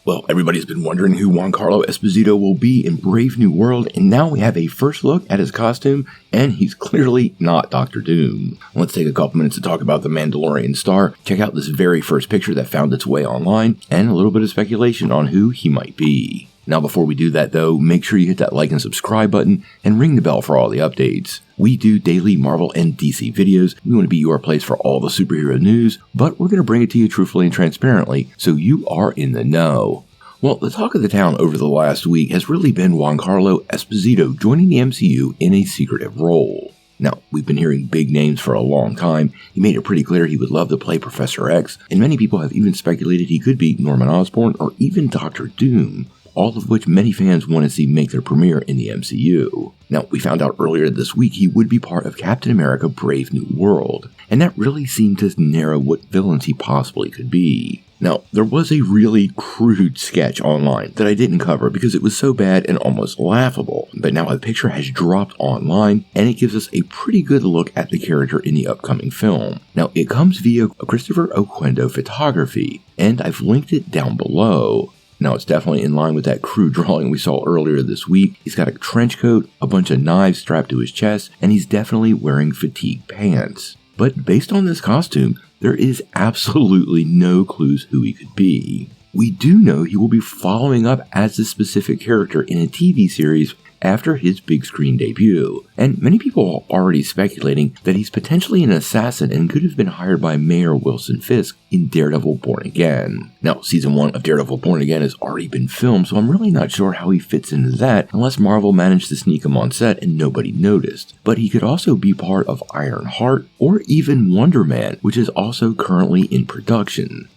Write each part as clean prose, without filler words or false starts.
Well, everybody's been wondering who Giancarlo Esposito will be in Brave New World, and now we have a first look at his costume, and he's clearly not Dr. Doom. Let's take a couple minutes to talk about the Mandalorian star, check out this very first picture that found its way online, and a little bit of speculation on who he might be. Now before we do that though, make sure you hit that like and subscribe button, and ring the bell for all the updates. We do daily Marvel and DC videos. We want to be your place for all the superhero news, but we're going to bring it to you truthfully and transparently, so you are in the know. Well, the talk of the town over the last week has really been Giancarlo Esposito joining the MCU in a secretive role. Now, we've been hearing big names for a long time. He made it pretty clear he would love to play Professor X, and many people have even speculated he could be Norman Osborn or even Dr. Doom, all of which many fans want to see make their premiere in the MCU. Now, we found out earlier this week he would be part of Captain America Brave New World, and that really seemed to narrow what villains he possibly could be. Now, there was a really crude sketch online that I didn't cover because it was so bad and almost laughable, but now a picture has dropped online, and it gives us a pretty good look at the character in the upcoming film. Now, it comes via Christopher Oquendo photography, and I've linked it down below. Now, it's definitely in line with that crude drawing we saw earlier this week. He's got a trench coat, a bunch of knives strapped to his chest, and he's definitely wearing fatigue pants. But based on this costume, there is absolutely no clues who he could be. We do know he will be following up as this specific character in a TV series after his big screen debut, and many people are already speculating that he's potentially an assassin and could have been hired by Mayor Wilson Fisk in Daredevil Born Again. Now, season 1 of Daredevil Born Again has already been filmed, so I'm really not sure how he fits into that unless Marvel managed to sneak him on set and nobody noticed. But he could also be part of Ironheart or even Wonder Man, which is also currently in production.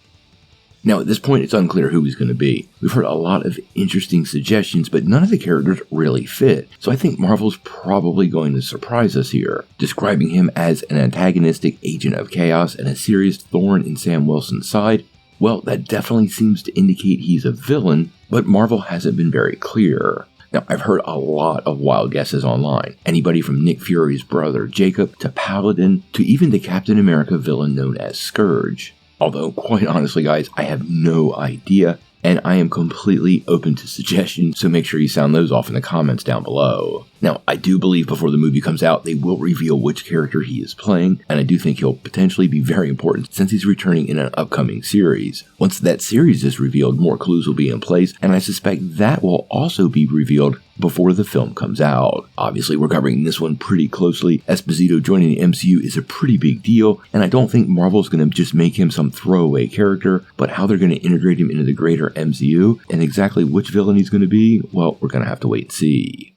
Now, at this point, it's unclear who he's going to be. We've heard a lot of interesting suggestions, but none of the characters really fit. So I think Marvel's probably going to surprise us here, describing him as an antagonistic agent of chaos and a serious thorn in Sam Wilson's side. Well, that definitely seems to indicate he's a villain, but Marvel hasn't been very clear. Now, I've heard a lot of wild guesses online. Anybody from Nick Fury's brother Jacob to Paladin to even the Captain America villain known as Scourge. Although, quite honestly guys, I have no idea, and I am completely open to suggestions, so make sure you sound those off in the comments down below. Now, I do believe before the movie comes out, they will reveal which character he is playing, and I do think he'll potentially be very important since he's returning in an upcoming series. Once that series is revealed, more clues will be in place, and I suspect that will also be revealed before the film comes out. Obviously, we're covering this one pretty closely. Esposito joining the MCU is a pretty big deal, and I don't think Marvel's going to just make him some throwaway character, but how they're going to integrate him into the greater MCU, and exactly which villain he's going to be, well, we're going to have to wait and see.